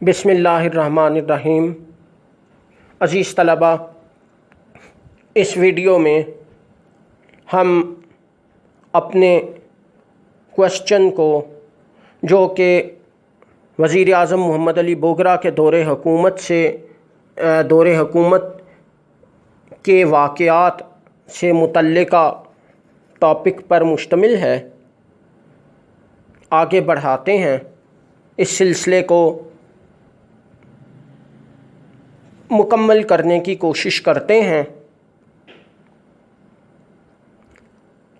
بسم اللہ الرحمن الرحیم۔ عزیز طلبہ، اس ویڈیو میں ہم اپنے کوشچن کو، جو کہ وزیر اعظم محمد علی بوگرا کے دور حکومت کے واقعات سے متعلقہ ٹاپک پر مشتمل ہے، آگے بڑھاتے ہیں۔ اس سلسلے کو مکمل کرنے کی کوشش کرتے ہیں۔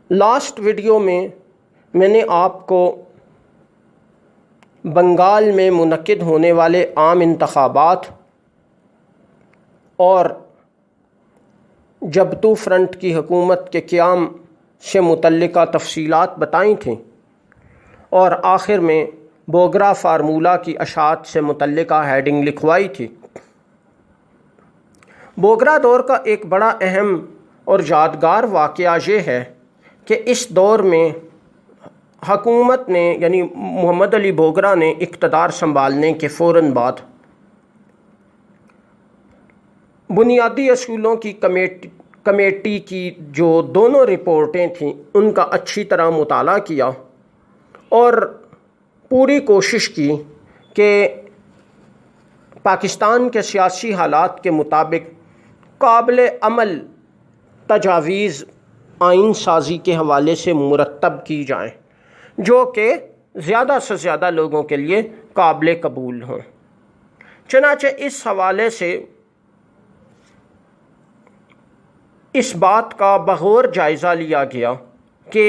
لاسٹ ویڈیو میں نے آپ کو بنگال میں منعقد ہونے والے عام انتخابات اور جبتو فرنٹ کی حکومت کے قیام سے متعلقہ تفصیلات بتائیں تھیں، اور آخر میں بوگرا فارمولہ کی اشاعت سے متعلقہ ہیڈنگ لکھوائی تھی۔ بوگرا دور کا ایک بڑا اہم اور یادگار واقعہ یہ ہے کہ اس دور میں حکومت نے، یعنی محمد علی بوگرا نے اقتدار سنبھالنے کے فوراً بعد بنیادی اصولوں کی کمیٹی کی جو دونوں رپورٹیں تھیں ان کا اچھی طرح مطالعہ کیا اور پوری کوشش کی کہ پاکستان کے سیاسی حالات کے مطابق قابل عمل تجاویز آئین سازی کے حوالے سے مرتب کی جائیں، جو کہ زیادہ سے زیادہ لوگوں کے لیے قابل قبول ہوں۔ چنانچہ اس حوالے سے اس بات کا بغور جائزہ لیا گیا کہ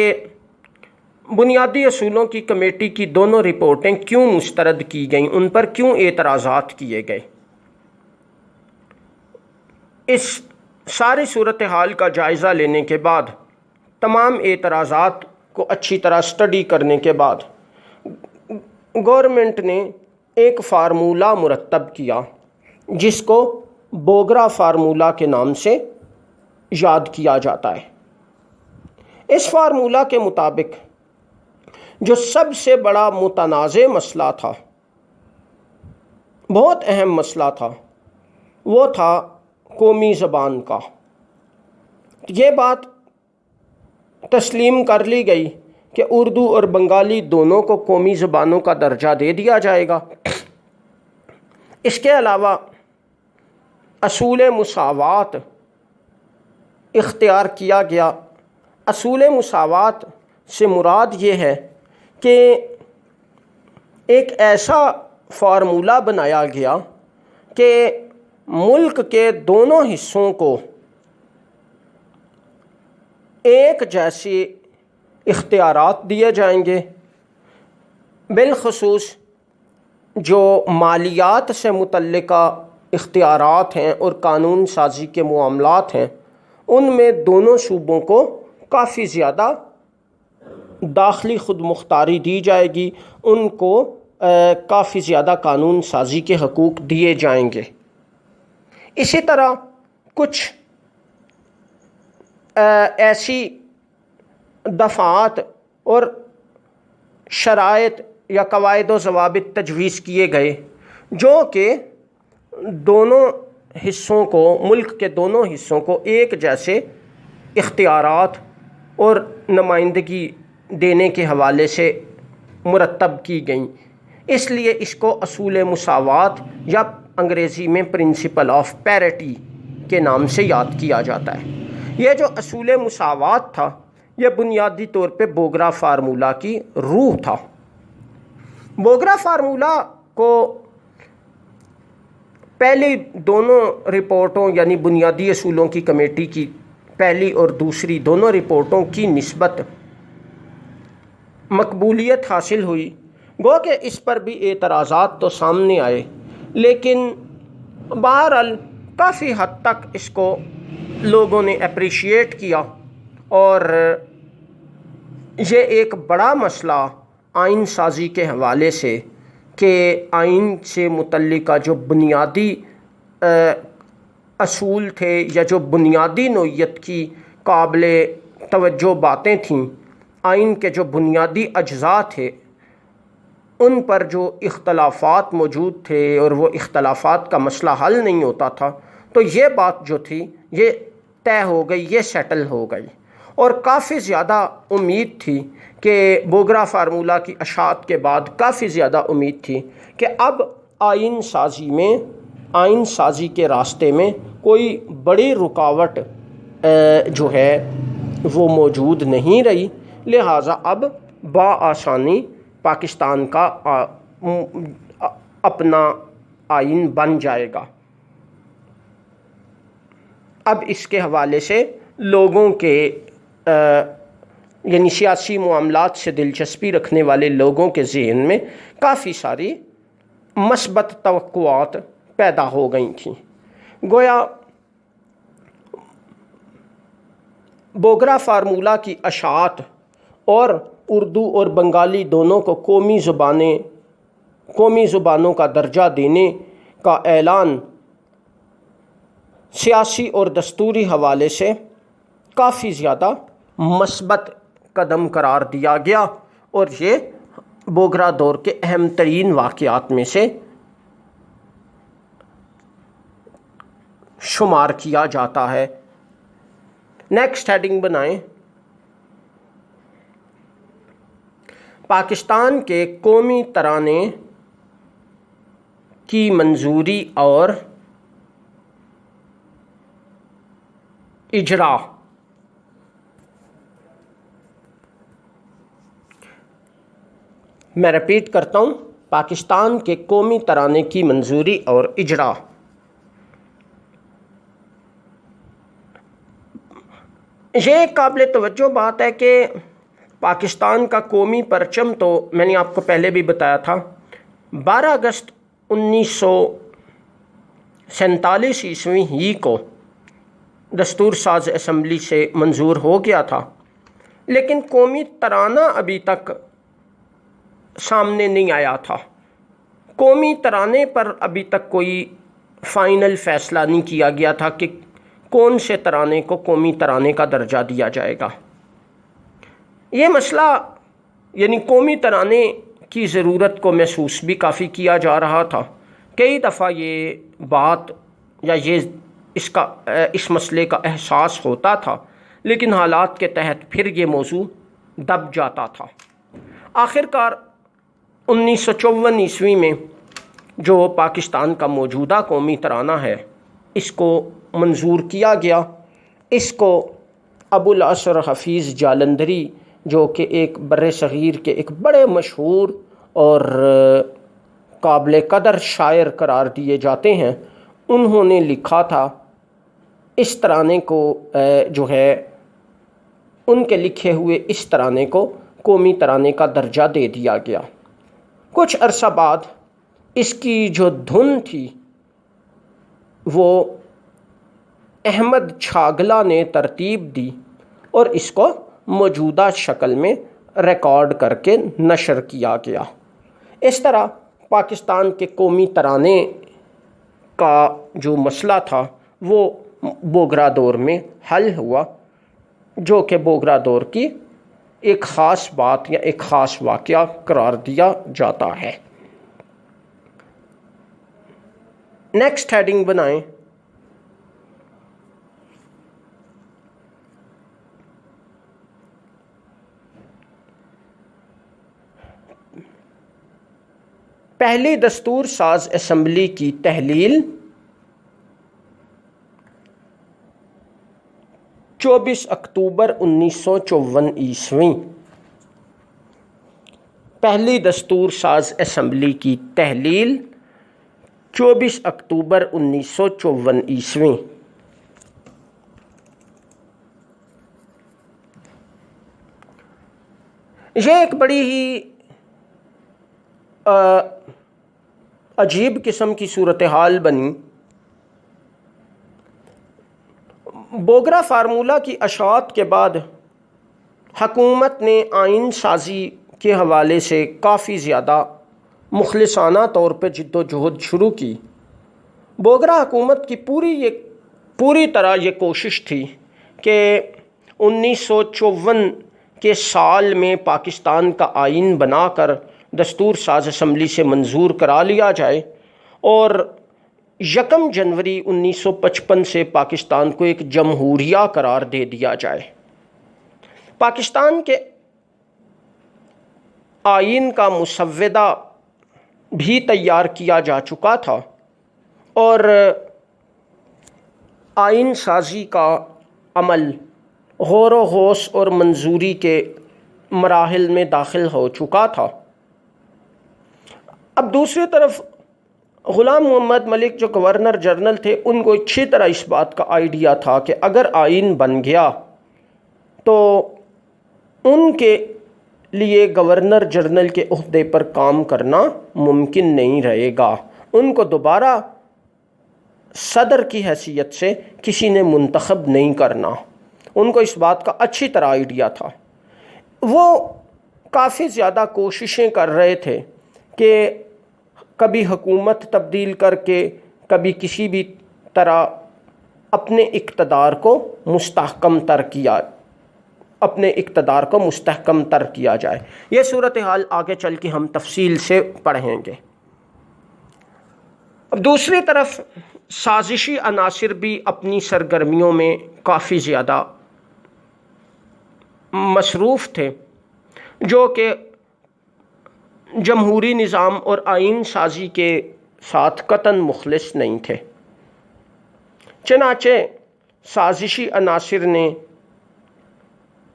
بنیادی اصولوں کی کمیٹی کی دونوں رپورٹیں کیوں مسترد کی گئیں، ان پر کیوں اعتراضات کیے گئے۔ اس ساری صورتحال کا جائزہ لینے کے بعد، تمام اعتراضات کو اچھی طرح اسٹڈی کرنے کے بعد، گورنمنٹ نے ایک فارمولہ مرتب کیا جس کو بوگرا فارمولہ کے نام سے یاد کیا جاتا ہے۔ اس فارمولہ کے مطابق جو سب سے بڑا متنازع مسئلہ تھا، بہت اہم مسئلہ تھا، وہ تھا قومی زبان کا۔ یہ بات تسلیم کر لی گئی کہ اردو اور بنگالی دونوں کو قومی زبانوں کا درجہ دے دیا جائے گا۔ اس کے علاوہ اصول مساوات اختیار کیا گیا۔ اصول مساوات سے مراد یہ ہے کہ ایک ایسا فارمولہ بنایا گیا کہ ملک کے دونوں حصوں کو ایک جیسے اختیارات دیے جائیں گے، بالخصوص جو مالیات سے متعلقہ اختیارات ہیں اور قانون سازی کے معاملات ہیں، ان میں دونوں صوبوں کو کافی زیادہ داخلی خود مختاری دی جائے گی، ان کو کافی زیادہ قانون سازی کے حقوق دیے جائیں گے۔ اسی طرح کچھ ایسی دفعات اور شرائط یا قواعد و ضوابط تجویز کیے گئے جو کہ دونوں حصوں کو، ملک کے دونوں حصوں کو ایک جیسے اختیارات اور نمائندگی دینے کے حوالے سے مرتب کی گئیں۔ اس لیے اس کو اصول مساوات یا انگریزی میں پرنسپل آف پیرٹی کے نام سے یاد کیا جاتا ہے۔ یہ جو اصول مساوات تھا، یہ بنیادی طور پہ بوگرا فارمولہ کی روح تھا۔ بوگرا فارمولہ کو پہلی دونوں رپورٹوں، یعنی بنیادی اصولوں کی کمیٹی کی پہلی اور دوسری دونوں رپورٹوں کی نسبت مقبولیت حاصل ہوئی، گو کہ اس پر بھی اعتراضات تو سامنے آئے، لیکن بہرحال کافی حد تک اس کو لوگوں نے اپریشیٹ کیا، اور یہ ایک بڑا مسئلہ آئین سازی کے حوالے سے کہ آئین سے متعلقہ جو بنیادی اصول تھے یا جو بنیادی نوعیت کی قابل توجہ باتیں تھیں، آئین کے جو بنیادی اجزاء تھے، ان پر جو اختلافات موجود تھے اور وہ اختلافات کا مسئلہ حل نہیں ہوتا تھا، تو یہ بات جو تھی یہ طے ہو گئی، یہ سیٹل ہو گئی، اور کافی زیادہ امید تھی کہ بوگرا فارمولہ کی اشاعت کے بعد کافی زیادہ امید تھی کہ اب آئین سازی کے راستے میں کوئی بڑی رکاوٹ جو ہے وہ موجود نہیں رہی، لہٰذا اب بآسانی پاکستان کا اپنا آئین بن جائے گا۔ اب اس کے حوالے سے لوگوں کے یعنی سیاسی معاملات سے دلچسپی رکھنے والے لوگوں کے ذہن میں کافی ساری مثبت توقعات پیدا ہو گئی تھیں۔ گویا بوگرا فارمولہ کی اشاعت اور اردو اور بنگالی دونوں کو قومی زبانوں کا درجہ دینے کا اعلان سیاسی اور دستوری حوالے سے کافی زیادہ مثبت قدم قرار دیا گیا، اور یہ بوگرا دور کے اہم ترین واقعات میں سے شمار کیا جاتا ہے۔ نیکسٹ ہیڈنگ بنائیں، پاکستان کے قومی ترانے کی منظوری اور اجرا۔ میں ریپیٹ کرتا ہوں، پاکستان کے قومی ترانے کی منظوری اور اجرا۔ یہ ایک قابل توجہ بات ہے کہ پاکستان کا قومی پرچم تو میں نے آپ کو پہلے بھی بتایا تھا 12 اگست 1947 عیسوی ہی کو دستور ساز اسمبلی سے منظور ہو گیا تھا، لیکن قومی ترانہ ابھی تک سامنے نہیں آیا تھا۔ قومی ترانے پر ابھی تک کوئی فائنل فیصلہ نہیں کیا گیا تھا کہ کون سے ترانے کو قومی ترانے کا درجہ دیا جائے گا۔ یہ مسئلہ یعنی قومی ترانے کی ضرورت کو محسوس بھی کافی کیا جا رہا تھا۔ کئی دفعہ یہ بات یا اس مسئلے کا احساس ہوتا تھا، لیکن حالات کے تحت پھر یہ موضوع دب جاتا تھا۔ آخرکار 1954 عیسوی میں جو پاکستان کا موجودہ قومی ترانہ ہے اس کو منظور کیا گیا۔ اس کو ابو الاسر حفیظ جالندھری جو کہ ایک بر صغیر کے ایک بڑے مشہور اور قابل قدر شاعر قرار دیے جاتے ہیں، انہوں نے لکھا تھا۔ اس ترانے کو جو ہے ان کے لکھے ہوئے اس ترانے کو قومی ترانے کا درجہ دے دیا گیا۔ کچھ عرصہ بعد اس کی جو دھن تھی وہ احمد چھاگلا نے ترتیب دی اور اس کو موجودہ شکل میں ریکارڈ کر کے نشر کیا گیا۔ اس طرح پاکستان کے قومی ترانے کا جو مسئلہ تھا وہ بوگرا دور میں حل ہوا، جو کہ بوگرا دور کی ایک خاص بات یا ایک خاص واقعہ قرار دیا جاتا ہے۔ نیکسٹ ہیڈنگ بنائیں، پہلی دستور ساز اسمبلی کی تحلیل 24 اکتوبر 1954 عیسوی۔ پہلی دستور ساز اسمبلی کی تحلیل 24 اکتوبر 1954 عیسوی۔ یہ ایک بڑی ہی عجیب قسم کی صورتحال بنی۔ بوگرا فارمولہ کی اشاعت کے بعد حکومت نے آئین سازی کے حوالے سے کافی زیادہ مخلصانہ طور پہ جد و جہد شروع کی۔ بوگرا حکومت کی پوری طرح یہ کوشش تھی کہ 1954 کے سال میں پاکستان کا آئین بنا کر دستور ساز اسمبلی سے منظور کرا لیا جائے اور 1 جنوری 1955 سے پاکستان کو ایک جمہوریہ قرار دے دیا جائے۔ پاکستان کے آئین کا مسودہ بھی تیار کیا جا چکا تھا اور آئین سازی کا عمل غور و خوض اور منظوری کے مراحل میں داخل ہو چکا تھا۔ اب دوسری طرف غلام محمد ملک جو گورنر جنرل تھے، ان کو اچھی طرح اس بات کا آئیڈیا تھا کہ اگر آئین بن گیا تو ان کے لیے گورنر جنرل کے عہدے پر کام کرنا ممکن نہیں رہے گا، ان کو دوبارہ صدر کی حیثیت سے کسی نے منتخب نہیں کرنا۔ ان کو اس بات کا اچھی طرح آئیڈیا تھا۔ وہ کافی زیادہ کوششیں کر رہے تھے کہ کبھی حکومت تبدیل کر کے کبھی کسی بھی طرح اپنے اقتدار کو مستحکم تر کیا جائے۔ یہ صورتحال آگے چل کے ہم تفصیل سے پڑھیں گے۔ اب دوسری طرف سازشی عناصر بھی اپنی سرگرمیوں میں کافی زیادہ مصروف تھے، جو کہ جمہوری نظام اور آئین سازی کے ساتھ قطعاً مخلص نہیں تھے۔ چنانچہ سازشی عناصر نے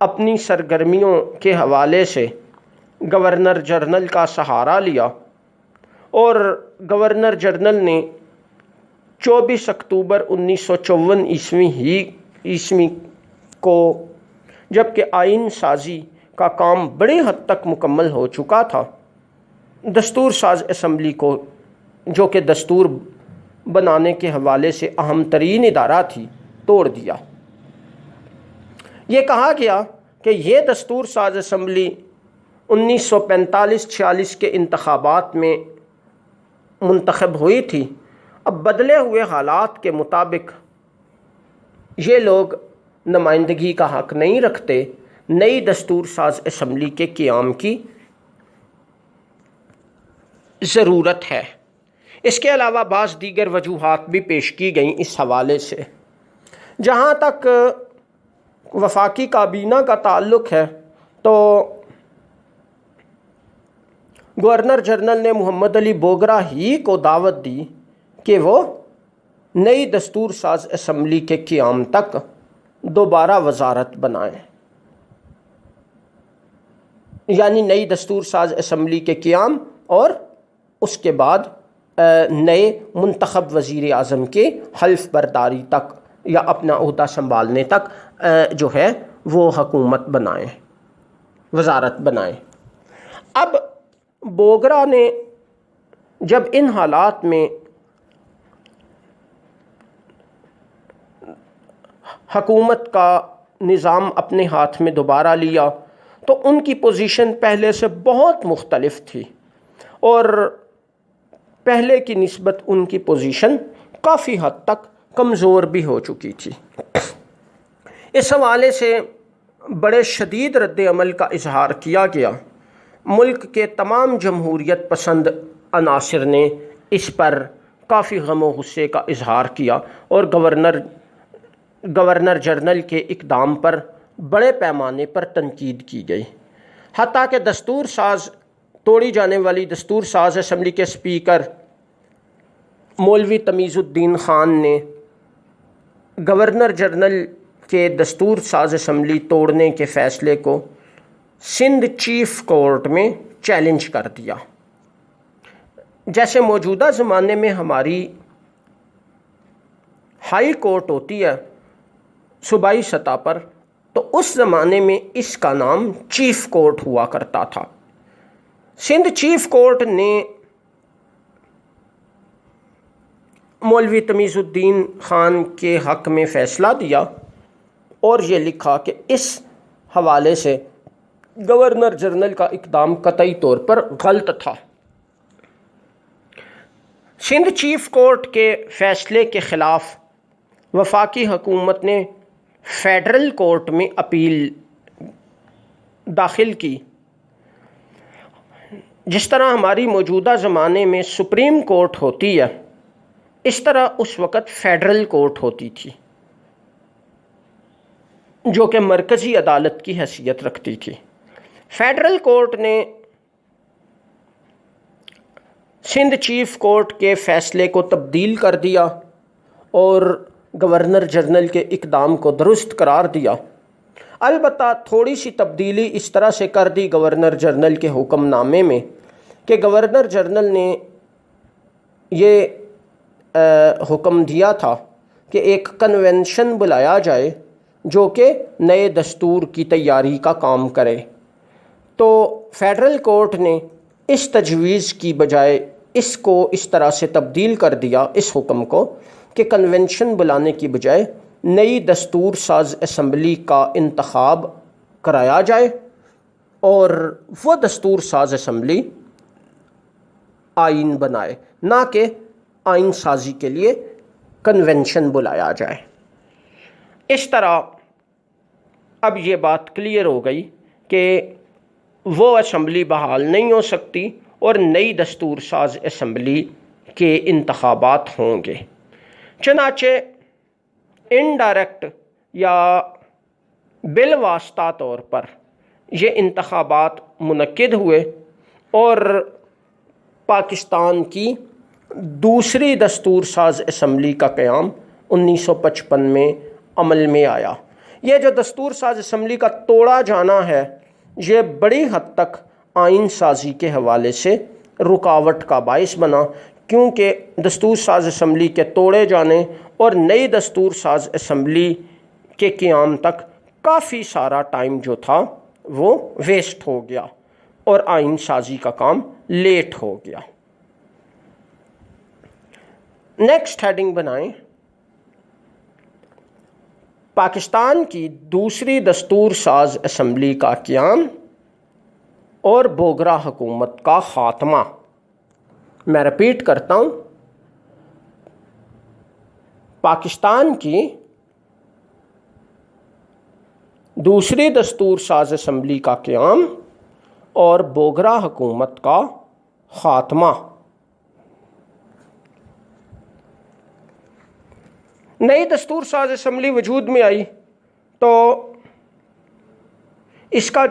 اپنی سرگرمیوں کے حوالے سے گورنر جنرل کا سہارا لیا اور گورنر جنرل نے 24 اکتوبر 1954 عیسوی کو، جبکہ آئین سازی کا کام بڑی حد تک مکمل ہو چکا تھا، دستور ساز اسمبلی کو، جو کہ دستور بنانے کے حوالے سے اہم ترین ادارہ تھی، توڑ دیا۔ یہ کہا گیا کہ یہ دستور ساز اسمبلی 1945-46 کے انتخابات میں منتخب ہوئی تھی۔ اب بدلے ہوئے حالات کے مطابق یہ لوگ نمائندگی کا حق نہیں رکھتے، نئی دستور ساز اسمبلی کے قیام کی ضرورت ہے۔ اس کے علاوہ بعض دیگر وجوہات بھی پیش کی گئیں اس حوالے سے۔ جہاں تک وفاقی کابینہ کا تعلق ہے تو گورنر جنرل نے محمد علی بوگرا ہی کو دعوت دی کہ وہ نئی دستور ساز اسمبلی کے قیام تک دوبارہ وزارت بنائیں، یعنی نئی دستور ساز اسمبلی کے قیام اور اس کے بعد نئے منتخب وزیر اعظم کے حلف برداری تک یا اپنا عہدہ سنبھالنے تک جو ہے وہ حکومت بنائیں، وزارت بنائیں۔ اب بوگرا نے جب ان حالات میں حکومت کا نظام اپنے ہاتھ میں دوبارہ لیا تو ان کی پوزیشن پہلے سے بہت مختلف تھی اور پہلے کی نسبت ان کی پوزیشن کافی حد تک کمزور بھی ہو چکی تھی۔ اس حوالے سے بڑے شدید رد عمل کا اظہار کیا گیا۔ ملک کے تمام جمہوریت پسند عناصر نے اس پر کافی غم و غصے کا اظہار کیا اور گورنر جنرل کے اقدام پر بڑے پیمانے پر تنقید کی گئی، حتیٰ کہ توڑی جانے والی دستور ساز اسمبلی کے اسپیکر مولوی تمیز الدین خان نے گورنر جنرل کے دستور ساز اسمبلی توڑنے کے فیصلے کو سندھ چیف کورٹ میں چیلنج کر دیا۔ جیسے موجودہ زمانے میں ہماری ہائی کورٹ ہوتی ہے صوبائی سطح پر، تو اس زمانے میں اس کا نام چیف کورٹ ہوا کرتا تھا۔ سندھ چیف کورٹ نے مولوی تمیز الدین خان کے حق میں فیصلہ دیا اور یہ لکھا کہ اس حوالے سے گورنر جنرل کا اقدام قطعی طور پر غلط تھا۔ سندھ چیف کورٹ کے فیصلے کے خلاف وفاقی حکومت نے فیڈرل کورٹ میں اپیل داخل کی۔ جس طرح ہماری موجودہ زمانے میں سپریم کورٹ ہوتی ہے، اس طرح اس وقت فیڈرل کورٹ ہوتی تھی جو کہ مرکزی عدالت کی حیثیت رکھتی تھی۔ فیڈرل کورٹ نے سندھ چیف کورٹ کے فیصلے کو تبدیل کر دیا اور گورنر جنرل کے اقدام کو درست قرار دیا۔ البتہ تھوڑی سی تبدیلی اس طرح سے کر دی گورنر جنرل کے حکم نامے میں کہ گورنر جنرل نے یہ حکم دیا تھا کہ ایک کنونشن بلایا جائے جو کہ نئے دستور کی تیاری کا کام کرے۔ تو فیڈرل کورٹ نے اس تجویز کی بجائے اس کو اس طرح سے تبدیل کر دیا، اس حکم کو، کہ کنونشن بلانے کی بجائے نئی دستور ساز اسمبلی کا انتخاب کرایا جائے اور وہ دستور ساز اسمبلی آئین بنائے، نہ کہ آئین سازی کے لیے کنونشن بلایا جائے۔ اس طرح اب یہ بات کلیئر ہو گئی کہ وہ اسمبلی بحال نہیں ہو سکتی اور نئی دستور ساز اسمبلی کے انتخابات ہوں گے۔ چنانچہ انڈائریکٹ یا بالواسطہ طور پر یہ انتخابات منعقد ہوئے اور پاکستان کی دوسری دستور ساز اسمبلی کا قیام 1955 میں عمل میں آیا۔ یہ جو دستور ساز اسمبلی کا توڑا جانا ہے، یہ بڑی حد تک آئین سازی کے حوالے سے رکاوٹ کا باعث بنا، کیونکہ دستور ساز اسمبلی کے توڑے جانے اور نئی دستور ساز اسمبلی کے قیام تک کافی سارا ٹائم جو تھا وہ ویسٹ ہو گیا اور آئین سازی کا کام لیٹ ہو گیا۔ نیکسٹ ہیڈنگ بنائیں، پاکستان کی دوسری دستور ساز اسمبلی کا قیام اور بوگرا حکومت کا خاتمہ۔ میں رپیٹ کرتا ہوں، پاکستان کی دوسری دستور ساز اسمبلی کا قیام اور بوگرا حکومت کا خاتمہ۔ نئی دستور ساز اسمبلی وجود میں آئی تو اس کا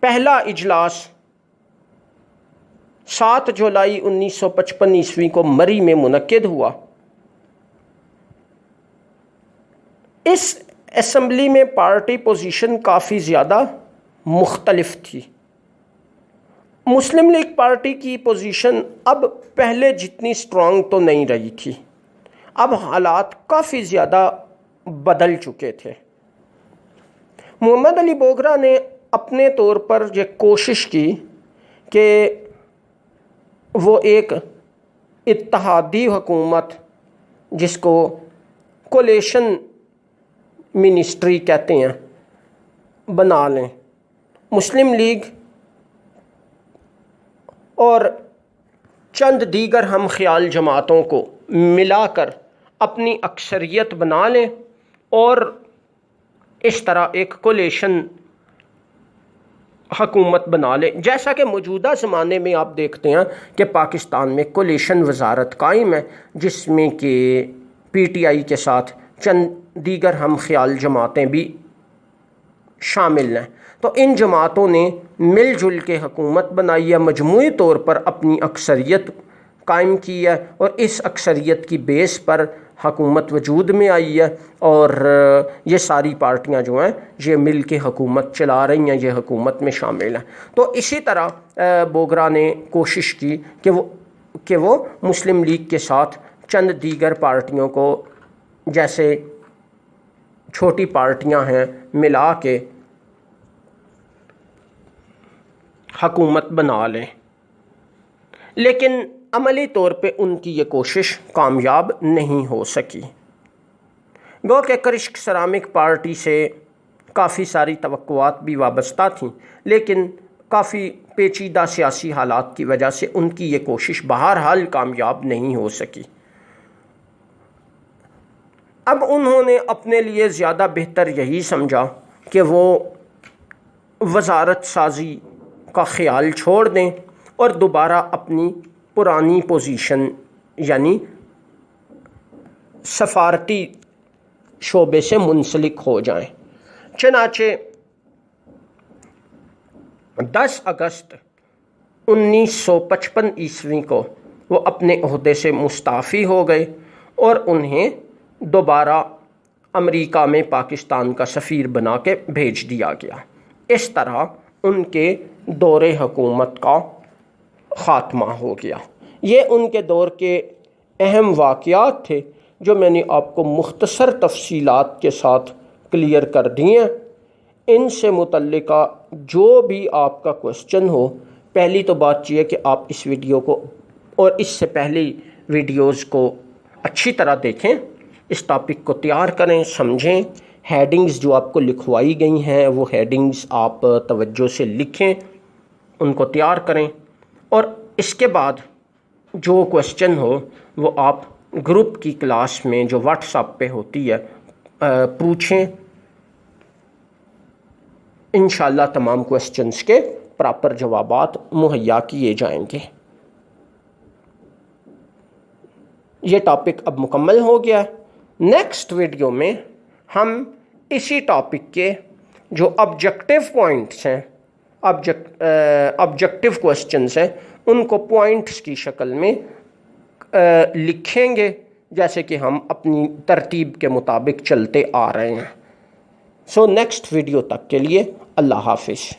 پہلا اجلاس 7 جولائی 1955 عیسوی کو مری میں منعقد ہوا۔ اس اسمبلی میں پارٹی پوزیشن کافی زیادہ مختلف تھی۔ مسلم لیگ پارٹی کی پوزیشن اب پہلے جتنی سٹرونگ تو نہیں رہی تھی، اب حالات کافی زیادہ بدل چکے تھے۔ محمد علی بوگرا نے اپنے طور پر یہ کوشش کی کہ وہ ایک اتحادی حکومت، جس کو کولیشن منسٹری کہتے ہیں، بنا لیں۔ مسلم لیگ اور چند دیگر ہم خیال جماعتوں کو ملا کر اپنی اکثریت بنا لیں اور اس طرح ایک کولیشن حکومت بنا لے، جیسا کہ موجودہ زمانے میں آپ دیکھتے ہیں کہ پاکستان میں کولیشن وزارت قائم ہے، جس میں کہ پی ٹی آئی کے ساتھ چند دیگر ہم خیال جماعتیں بھی شامل ہیں۔ تو ان جماعتوں نے مل جل کے حکومت بنائی ہے، مجموعی طور پر اپنی اکثریت قائم کی ہے اور اس اکثریت کی بیس پر حکومت وجود میں آئی ہے، اور یہ ساری پارٹیاں جو ہیں یہ مل کے حکومت چلا رہی ہیں، یہ حکومت میں شامل ہیں۔ تو اسی طرح بوگرا نے کوشش کی کہ وہ مسلم لیگ کے ساتھ چند دیگر پارٹیوں کو، جیسے چھوٹی پارٹیاں ہیں، ملا کے حکومت بنا لیں، لیکن عملی طور پہ ان کی یہ کوشش کامیاب نہیں ہو سکی۔ گو کہ کرشک سرامک پارٹی سے کافی ساری توقعات بھی وابستہ تھیں، لیکن کافی پیچیدہ سیاسی حالات کی وجہ سے ان کی یہ کوشش بہرحال کامیاب نہیں ہو سکی۔ اب انہوں نے اپنے لیے زیادہ بہتر یہی سمجھا کہ وہ وزارت سازی کا خیال چھوڑ دیں اور دوبارہ اپنی پرانی پوزیشن یعنی سفارتی شعبے سے منسلک ہو جائیں۔ چنانچہ 10 اگست 1955 عیسوی کو وہ اپنے عہدے سے مستعفی ہو گئے اور انہیں دوبارہ امریکہ میں پاکستان کا سفیر بنا کے بھیج دیا گیا۔ اس طرح ان کے دور حکومت کا خاتمہ ہو گیا۔ یہ ان کے دور کے اہم واقعات تھے جو میں نے آپ کو مختصر تفصیلات کے ساتھ کلیئر کر دیے ہیں۔ ان سے متعلقہ جو بھی آپ کا کوسچن ہو، پہلی تو بات یہ ہے کہ آپ اس ویڈیو کو اور اس سے پہلی ویڈیوز کو اچھی طرح دیکھیں، اس ٹاپک کو تیار کریں، سمجھیں۔ ہیڈنگز جو آپ کو لکھوائی گئی ہیں وہ ہیڈنگز آپ توجہ سے لکھیں، ان کو تیار کریں، اور اس کے بعد جو کوسچن ہو وہ آپ گروپ کی کلاس میں جو واٹس ایپ پہ ہوتی ہے پوچھیں۔ انشاءاللہ تمام کوسچنز کے پراپر جوابات مہیا کیے جائیں گے۔ یہ ٹاپک اب مکمل ہو گیا ہے۔ نیکسٹ ویڈیو میں ہم اسی ٹاپک کے جو آبجیکٹیو پوائنٹس ہیں، آبجیکٹیو کوسچنز ہیں، ان کو پوائنٹس کی شکل میں لکھیں گے، جیسے کہ ہم اپنی ترتیب کے مطابق چلتے آ رہے ہیں۔ سو نیکسٹ ویڈیو تک کے لیے اللہ حافظ۔